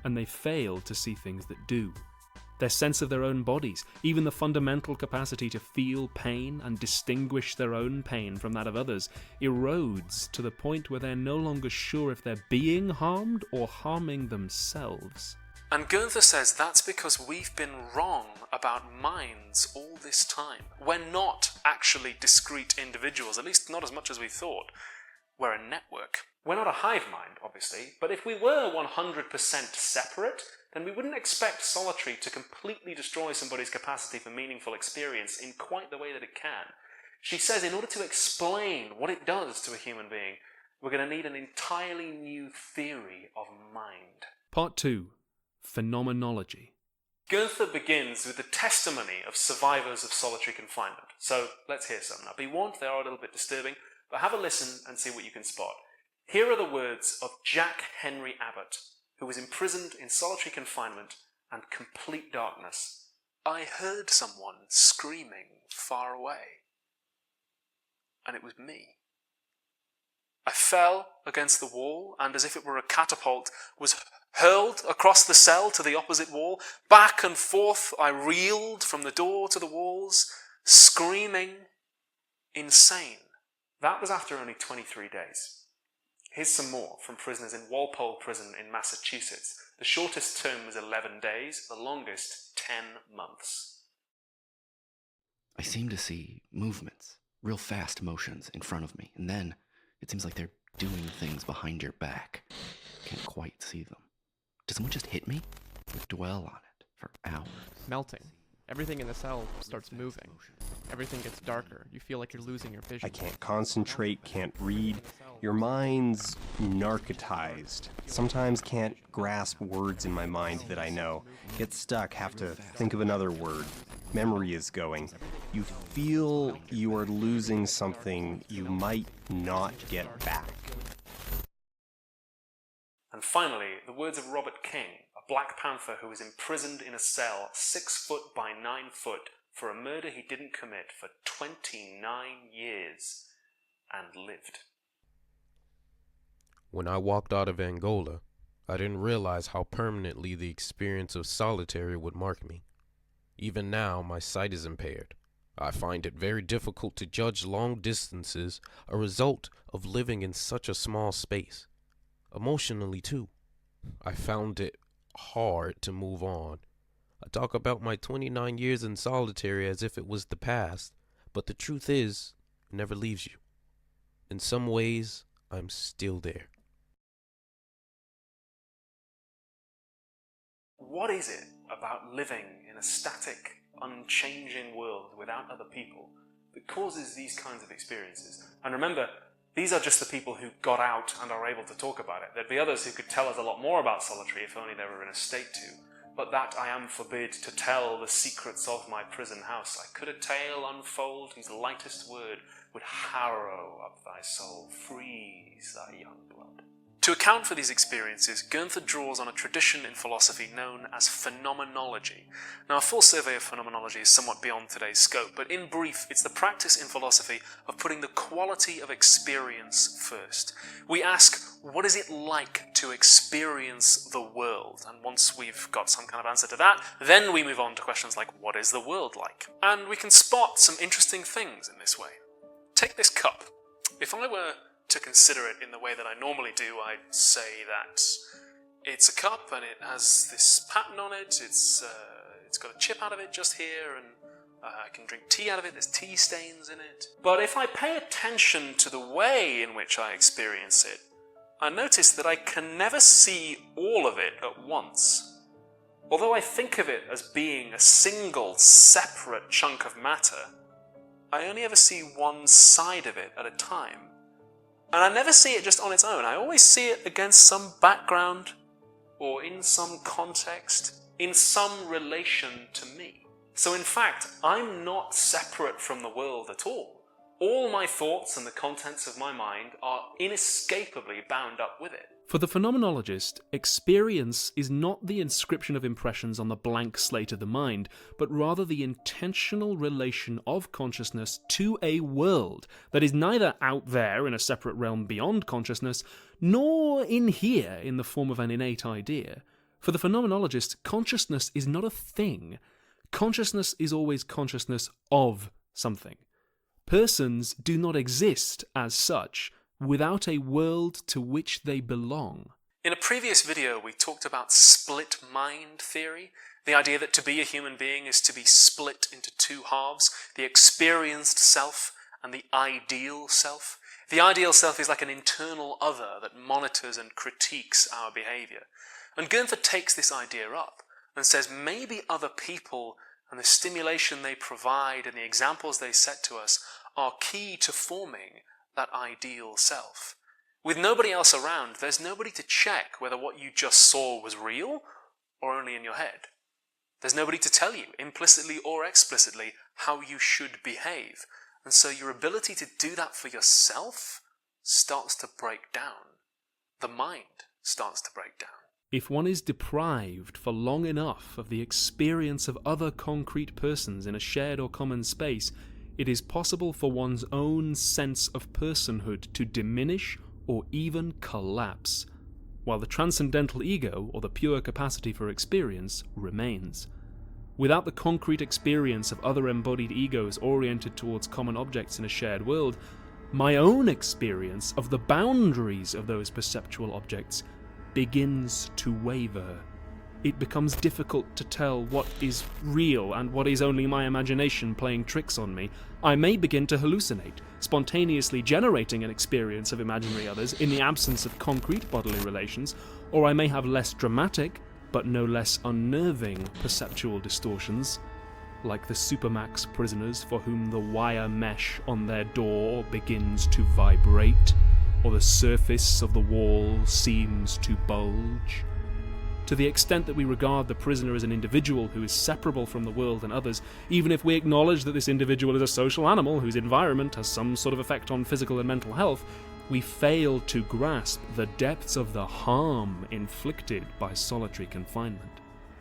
and they fail to see things that do. Their sense of their own bodies, even the fundamental capacity to feel pain and distinguish their own pain from that of others, erodes to the point where they're no longer sure if they're being harmed or harming themselves. And Gunther says that's because we've been wrong about minds all this time. We're not actually discrete individuals, at least not as much as we thought. We're a network. We're not a hive mind, obviously, but if we were 100% separate, then we wouldn't expect solitary to completely destroy somebody's capacity for meaningful experience in quite the way that it can. She says in order to explain what it does to a human being, we're going to need an entirely new theory of mind. Part 2. Phenomenology. Gunther begins with the testimony of survivors of solitary confinement. So let's hear some. Now be warned, they are a little bit disturbing, but have a listen and see what you can spot. Here are the words of Jack Henry Abbott, who was imprisoned in solitary confinement and complete darkness. I heard someone screaming far away, and it was me. I fell against the wall, and as if it were a catapult, was hurled across the cell to the opposite wall. Back and forth I reeled from the door to the walls, screaming, insane. That was after only 23 days. Here's some more from prisoners in Walpole Prison in Massachusetts. The shortest term was 11 days, the longest 10 months. I seem to see movements, real fast motions in front of me, and then it seems like they're doing things behind your back. Can't quite see them. Does someone just hit me? I would dwell on it for hours. Melting. Everything in the cell starts moving. Everything gets darker. You feel like you're losing your vision. I can't concentrate, can't read. Your mind's narcotized. Sometimes can't grasp words in my mind that I know. Get stuck, have to think of another word. Memory is going. You feel you are losing something you might not get back. And finally, the words of Robert King, a Black Panther who was imprisoned in a cell 6 foot by 9 foot for a murder he didn't commit for 29 years and lived. When I walked out of Angola, I didn't realize how permanently the experience of solitary would mark me. Even now, my sight is impaired. I find it very difficult to judge long distances, a result of living in such a small space. Emotionally, too, I found it hard to move on. I talk about my 29 years in solitary as if it was the past, but the truth is, it never leaves you. In some ways, I'm still there. What is it about living in a static, unchanging world without other people that causes these kinds of experiences? And remember, these are just the people who got out and are able to talk about it. There'd be others who could tell us a lot more about solitary if only they were in a state to. But that I am forbid to tell the secrets of my prison house. I could a tale unfold whose lightest word would harrow up thy soul, freeze thy young blood. To account for these experiences, Gunther draws on a tradition in philosophy known as phenomenology. Now, a full survey of phenomenology is somewhat beyond today's scope, but in brief, it's the practice in philosophy of putting the quality of experience first. We ask, what is it like to experience the world? And once we've got some kind of answer to that, then we move on to questions like, what is the world like? And we can spot some interesting things in this way. Take this cup. If I were to consider it in the way that I normally do, I'd say that it's a cup and it has this pattern on it, it's got a chip out of it just here, and I can drink tea out of it, there's tea stains in it. But if I pay attention to the way in which I experience it, I notice that I can never see all of it at once. Although I think of it as being a single, separate chunk of matter, I only ever see one side of it at a time. And I never see it just on its own. I always see it against some background, or in some context, in some relation to me. So in fact, I'm not separate from the world at all. All my thoughts and the contents of my mind are inescapably bound up with it. For the phenomenologist, experience is not the inscription of impressions on the blank slate of the mind, but rather the intentional relation of consciousness to a world that is neither out there in a separate realm beyond consciousness, nor in here in the form of an innate idea. For the phenomenologist, consciousness is not a thing. Consciousness is always consciousness of something. Persons do not exist as such without a world to which they belong. In a previous video, we talked about split mind theory, the idea that to be a human being is to be split into two halves, the experienced self and the ideal self. The ideal self is like an internal other that monitors and critiques our behavior. And Gunther takes this idea up and says maybe other people and the stimulation they provide and the examples they set to us are key to forming that ideal self. With nobody else around, there's nobody to check whether what you just saw was real or only in your head. There's nobody to tell you, implicitly or explicitly, how you should behave. And so your ability to do that for yourself starts to break down. The mind starts to break down. If one is deprived for long enough of the experience of other concrete persons in a shared or common space, it is possible for one's own sense of personhood to diminish or even collapse, while the transcendental ego, or the pure capacity for experience, remains. Without the concrete experience of other embodied egos oriented towards common objects in a shared world, my own experience of the boundaries of those perceptual objects begins to waver. It becomes difficult to tell what is real and what is only my imagination playing tricks on me. I may begin to hallucinate, spontaneously generating an experience of imaginary others in the absence of concrete bodily relations, or I may have less dramatic, but no less unnerving perceptual distortions, like the Supermax prisoners for whom the wire mesh on their door begins to vibrate, or the surface of the wall seems to bulge. To the extent that we regard the prisoner as an individual who is separable from the world and others, even if we acknowledge that this individual is a social animal whose environment has some sort of effect on physical and mental health, we fail to grasp the depths of the harm inflicted by solitary confinement.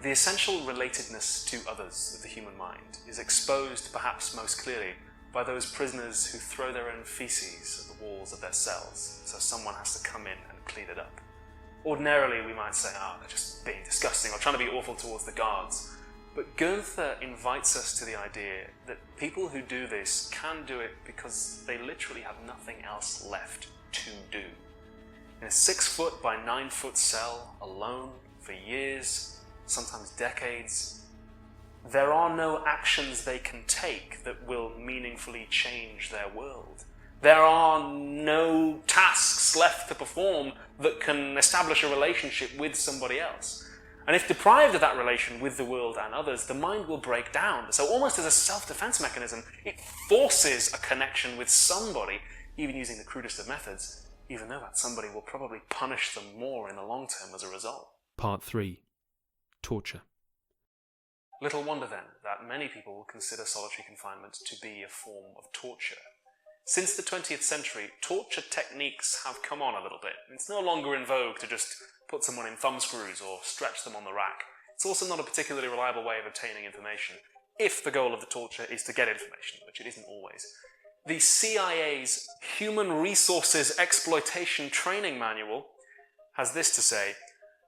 The essential relatedness to others of the human mind is exposed perhaps most clearly by those prisoners who throw their own feces at the walls of their cells, so someone has to come in and clean it up. Ordinarily, we might say, they're just being disgusting or trying to be awful towards the guards. But Gunther invites us to the idea that people who do this can do it because they literally have nothing else left to do. In a 6-foot by 9-foot cell, alone, for years, sometimes decades, there are no actions they can take that will meaningfully change their world. There are no tasks left to perform that can establish a relationship with somebody else. And if deprived of that relation with the world and others, the mind will break down. So almost as a self-defense mechanism, it forces a connection with somebody, even using the crudest of methods, even though that somebody will probably punish them more in the long term as a result. Part 3. Torture. Little wonder then that many people will consider solitary confinement to be a form of torture. Since the 20th century, torture techniques have come on a little bit. It's no longer in vogue to just put someone in thumbscrews or stretch them on the rack. It's also not a particularly reliable way of obtaining information, if the goal of the torture is to get information, which it isn't always. The CIA's Human Resources Exploitation Training Manual has this to say: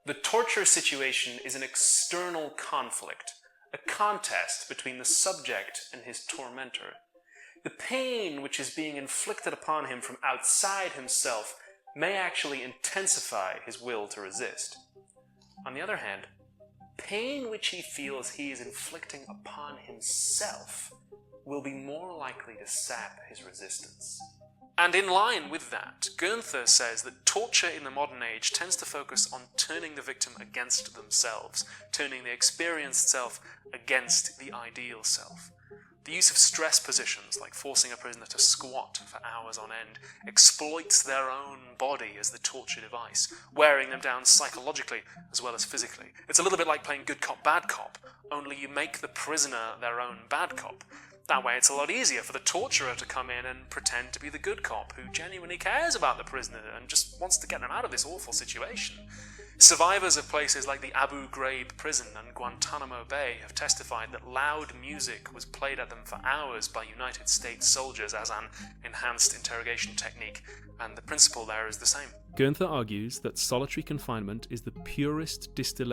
the torture situation is an external conflict, a contest between the subject and his tormentor. The pain which is being inflicted upon him from outside himself may actually intensify his will to resist. On the other hand, pain which he feels he is inflicting upon himself will be more likely to sap his resistance. And in line with that, Gunther says that torture in the modern age tends to focus on turning the victim against themselves, turning the experienced self against the ideal self. The use of stress positions, like forcing a prisoner to squat for hours on end, exploits their own body as the torture device, wearing them down psychologically as well as physically. It's a little bit like playing good cop, bad cop, only you make the prisoner their own bad cop. That way it's a lot easier for the torturer to come in and pretend to be the good cop who genuinely cares about the prisoner and just wants to get them out of this awful situation. Survivors of places like the Abu Ghraib prison and Guantanamo Bay have testified that loud music was played at them for hours by United States soldiers as an enhanced interrogation technique, and the principle there is the same. Gunther argues that solitary confinement is the purest distillation